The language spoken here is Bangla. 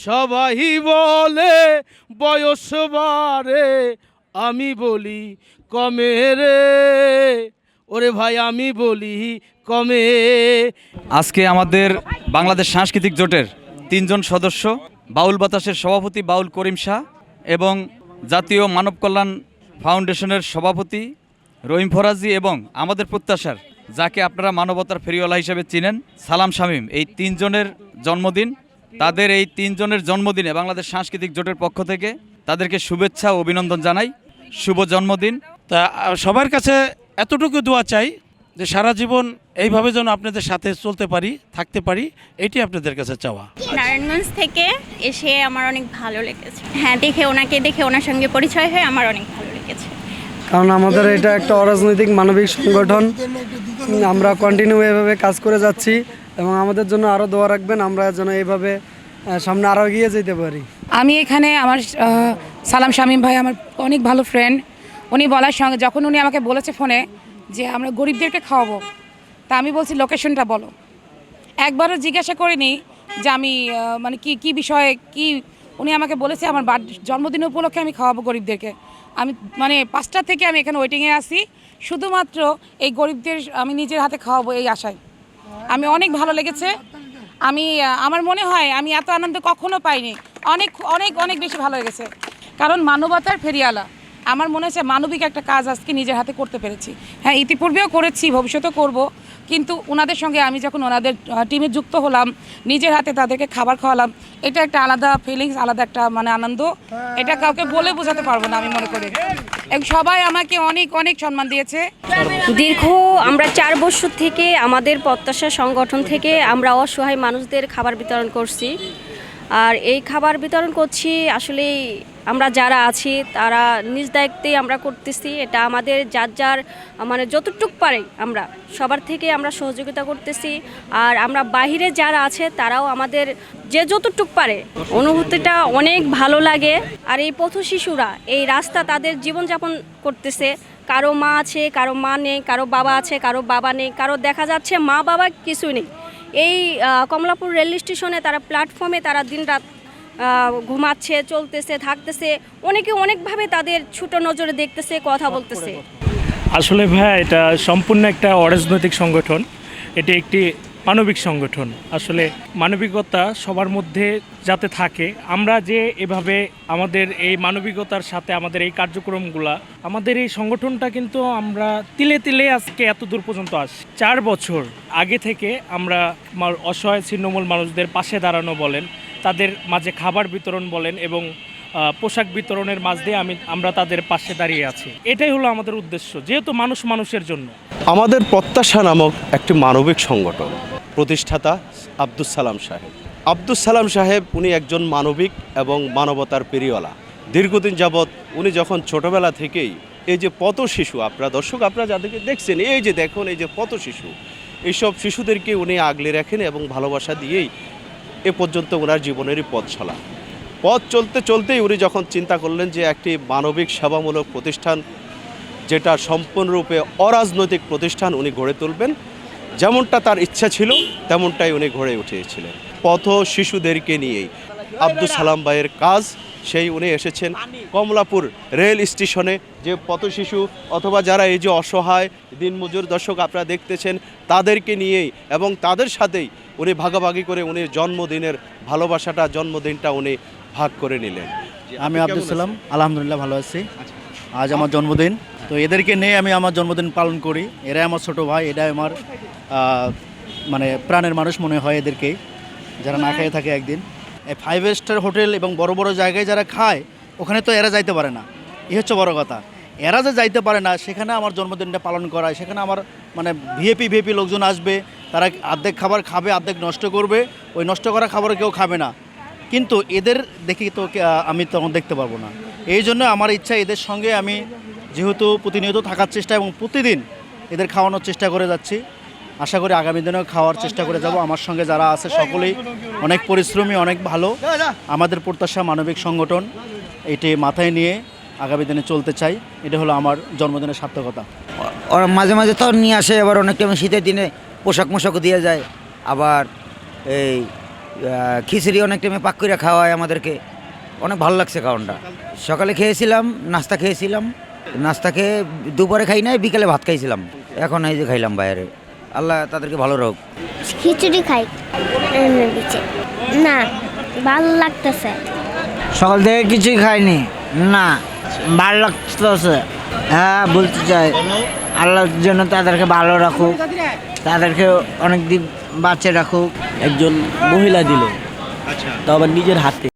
সবাই বলে বয়স বাড়ে, আমি বলি কমে রে, ওরে ভাই আমি বলি কমে। আজকে আমাদের বাংলাদেশ সাংস্কৃতিক জোটের 3 জন সদস্য, বাউল বাতাসের সভাপতি বাউল করিম শাহ এবং জাতীয় মানব কল্যাণ ফাউন্ডেশনের সভাপতি রহিম ফরাজি এবং আমাদের প্রত্যাশার, যাকে আপনারা মানবতার ফেরিওয়ালা হিসেবে চিনেন, সালাম শামীম, এই 3 জনের জন্মদিন। তাদের এই 3 জনের জন্মদিনে বাংলাদেশ সাংস্কৃতিক জোটের পক্ষ থেকে তাদেরকে শুভেচ্ছা ও অভিনন্দন জানাই। শুভ জন্মদিন। তা সবার কাছে এতটুকু দোয়া চাই যে সারা জীবন এইভাবে যেন আপনাদের সাথে চলতে পারি, থাকতে পারি, এটি আপনাদের কাছে চাওয়া। নারায়ণগঞ্জ থেকে এসে আমার অনেক ভালো লেগেছে। হ্যাঁ, দেখে ওনার সঙ্গে পরিচয় হয়ে আমার অনেক ভালো লেগেছে। কারণ আমাদের এটা একটা অরাজনৈতিক মানবিক সংগঠন, আমরা কন্টিনিউ এভাবে কাজ করে যাচ্ছি এবং আমাদের জন্য আরও দোয়া রাখবেন, আমরা যেন এইভাবে সামনে আরও এগিয়ে যেতে পারি। আমি এখানে আমার সালাম শামীম ভাই আমার অনেক ভালো ফ্রেন্ড। উনি বলার সঙ্গে যখন উনি আমাকে বলেছে ফোনে যে আমরা গরিবদেরকে খাওয়াবো, তা আমি বলছি লোকেশনটা বলো। একবারও জিজ্ঞাসা করিনি যে আমি মানে কি বিষয়ে কি। উনি আমাকে বলেছে আমার জন্মদিন উপলক্ষে আমি খাওয়াবো গরিবদেরকে। আমি মানে 5টা থেকে আমি এখানে ওয়েটিংয়ে আছি, শুধুমাত্র এই গরিবদের আমি নিজের হাতে খাওয়াবো এই আশায়। আমি অনেক ভালো লেগেছে। আমার মনে হয় আমি এত আনন্দ কখনো পাইনি। অনেক অনেক অনেক বেশি ভালো লেগেছে, কারণ মানবতার ফেরিওয়ালা। আমার মনে হচ্ছে মানবিক একটা কাজ আজকে নিজের হাতে করতে পেরেছি। হ্যাঁ, ইতিপূর্বেও করেছি, ভবিষ্যতেও করব, কিন্তু ওনাদের সঙ্গে আমি যখন ওনাদের টিমে যুক্ত হলাম, নিজের হাতে তাদেরকে খাবার খাওয়ালাম, এটা একটা আলাদা ফিলিংস, আলাদা একটা মানে আনন্দ। এটা কাউকে বলে বোঝাতে পারবো না আমি মনে করি। এবং সবাই আমাকে অনেক অনেক সম্মান দিয়েছে। দীর্ঘ আমরা 4 বছর থেকে আমাদের প্রত্যাশা সংগঠন থেকে আমরা অসহায় মানুষদের খাবার বিতরণ করছি। আর এই খাবার বিতরণ করছি আসলে আমরা যারা আছি তারা নিজ দায়িত্বেই আমরা করতেছি। এটা আমাদের যার মানে যতটুক পারে আমরা সবার থেকে আমরা সহযোগিতা করতেছি। আর আমরা বাহিরে যারা আছে তারাও আমাদের যে যতটুক পারে, অনুভূতিটা অনেক ভালো লাগে। আর এই পথ শিশুরা এই রাস্তা তাদের জীবনযাপন করতেছে। কারো মা আছে, কারো মা নেই, কারো বাবা আছে, কারো বাবা নেই, কারো দেখা যাচ্ছে মা বাবা কিছু নেই। এই কমলাপুর রেল স্টেশনে তারা প্ল্যাটফর্মে তারা দিনরাত ঘুমাচ্ছে, চলতেছে, থাকতেছে। অনেকে অনেকভাবে তাদের ছোট নজরে দেখতেছে, কথা বলতেছে। আসলে ভাইয়া এটা সম্পূর্ণ একটা অরাজনৈতিক সংগঠন, এটি একটি মানবিক সংগঠন। আসলে মানবিকতা সবার মধ্যে যাতে থাকে, আমরা যে এভাবে আমাদের এই মানবিকতার সাথে আমাদের এই কার্যক্রমগুলা, আমাদের এই সংগঠনটা কিন্তু আমরা তিলে তিলে আজকে এত দূর পর্যন্ত আসি। 4 বছর আগে থেকে আমরা অসহায় ছিন্নমূল মানুষদের পাশে দাঁড়ানো বলেন, তাদের মাঝে খাবার বিতরণ বলেন এবং পোশাক বিতরণের মাঝ দিয়ে আমরা তাদের পাশে দাঁড়িয়ে আছি। এটাই হলো আমাদের উদ্দেশ্য, যেহেতু মানুষ মানুষের জন্য। আমাদের প্রত্যাশা নামক একটি মানবিক সংগঠন, প্রতিষ্ঠাতা আব্দুস সালাম সাহেব। আব্দুস সালাম সাহেব উনি একজন মানবিক এবং মানবতার পেরিওয়ালা। দীর্ঘদিন যাবৎ উনি যখন ছোটবেলা থেকেই এই যে পথ শিশু, আপনারা দর্শক আপনারা যাদেরকে দেখছেন, এই যে দেখুন এই যে পথ শিশু, এইসব শিশুদেরকে উনি আগলে রাখেন এবং ভালোবাসা দিয়েই এ পর্যন্ত ওনার জীবনেরই পথ চলা। পথ চলতে চলতেই উনি যখন চিন্তা করলেন যে একটি মানবিক সেবামূলক প্রতিষ্ঠান, যেটা সম্পূর্ণরূপে অরাজনৈতিক প্রতিষ্ঠান উনি গড়ে তুলবেন, যেমনটা তার ইচ্ছা ছিল তেমনটাই উনি গড়ে উঠিয়েছিলেন পথ শিশুদেরকে নিয়েই। আব্দুস সালাম ভাইয়ের কাজ সেই উনি এসেছেন কমলাপুর রেল স্টেশনে, যে পথ শিশু অথবা যারা এই যে অসহায় দিনমজুর, দর্শক আপনারা দেখতেছেন, তাদেরকে নিয়েই এবং তাদের সাথেই উনি ভাগাভাগি করে উনি জন্মদিনের ভালোবাসাটা, জন্মদিনটা উনি ভাগ করে নিলেন। আমি আব্দুস সালাম, আলহামদুলিল্লাহ ভালো আছি। আজ আমার জন্মদিন, তো এদেরকে নিয়ে আমি আমার জন্মদিন পালন করি। এরাই আমার ছোট ভাই, এটাই আমার মানে প্রাণের মানুষ মনে হয় এদেরকেই, যারা না খেয়ে থাকে একদিন। এই 5 স্টার হোটেল এবং বড় বড় জায়গায় যারা খায়, ওখানে তো এরা যাইতে পারে না, এই হচ্ছে বড় কথা। এরা যে যাইতে পারে না, সেখানে আমার জন্মদিনটা পালন করায়, সেখানে আমার মানে ভিএপি লোকজন আসবে, তারা অর্ধেক খাবার খাবে, অর্ধেক নষ্ট করবে। ওই নষ্ট করা খাবার কেউ খাবে না, কিন্তু এদের দেখি তো আমি তখন দেখতে পারবো না। এই জন্য আমার ইচ্ছা এদের সঙ্গে আমি যেহেতু প্রতিনিয়ত থাকার চেষ্টা এবং প্রতিদিন এদের খাওয়ানোর চেষ্টা করে যাচ্ছি। আশা করি আগামী দিনেও খাওয়ার চেষ্টা করে যাব। আমার সঙ্গে যারা আছে সকলেই অনেক পরিশ্রমী, অনেক ভালো। আমাদের প্রত্যাশা মানবিক সংগঠন, এটি মাথায় নিয়ে আগামী দিনে চলতে চাই। এটা হলো আমার জন্মদিনের সার্থকতা। ওরা মাঝে মাঝে তো নিয়ে আসে, আবার অনেক টাইম শীতের দিনে পোশাক দিয়ে যায়। আবার এই খিচুড়ি অনেক টাইমে পাক করে খাওয়া হয় আমাদেরকে, অনেক ভালো লাগছে খাওয়ানটা। সকালে খেয়েছিলাম, নাস্তা খেয়েছিলাম, নাস্তা খেয়ে দুপুরে খাই নাই, বিকেলে ভাত খাইছিলাম, এখন এই যে খাইলাম বাইরে। আল্লাহ তাদেরকে ভালো রাখুক। খিচুড়ি খাই না, ভালো লাগতেছে। সকাল থেকে কিছুই খাইনি, না ভালো লাগতেছে। হ্যাঁ বলতে চাই আল্লাহর জন্য তাদেরকে ভালো রাখুক, তাদেরকে অনেক দিন বাঁচিয়ে রাখুক। একজন মহিলা দিল, তো আবার নিজের হাতে